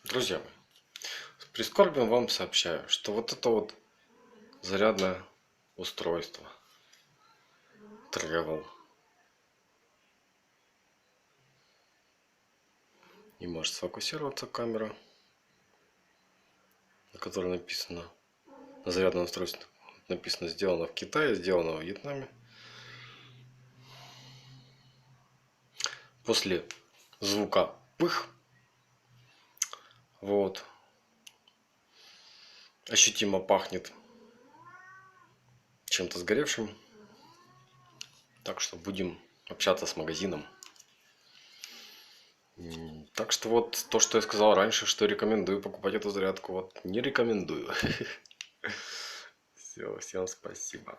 Друзья мои, с прискорбием вам сообщаю, что вот это вот зарядное устройство Travel не может сфокусироваться камера, на которой написано, на зарядном устройстве написано сделано в Китае, сделано во Вьетнаме. После звука пых, вот, ощутимо пахнет чем-то сгоревшим. Так что будем общаться с магазином. Так что вот то, что я сказал раньше, что рекомендую покупать эту зарядку, вот не рекомендую. Все, всем спасибо.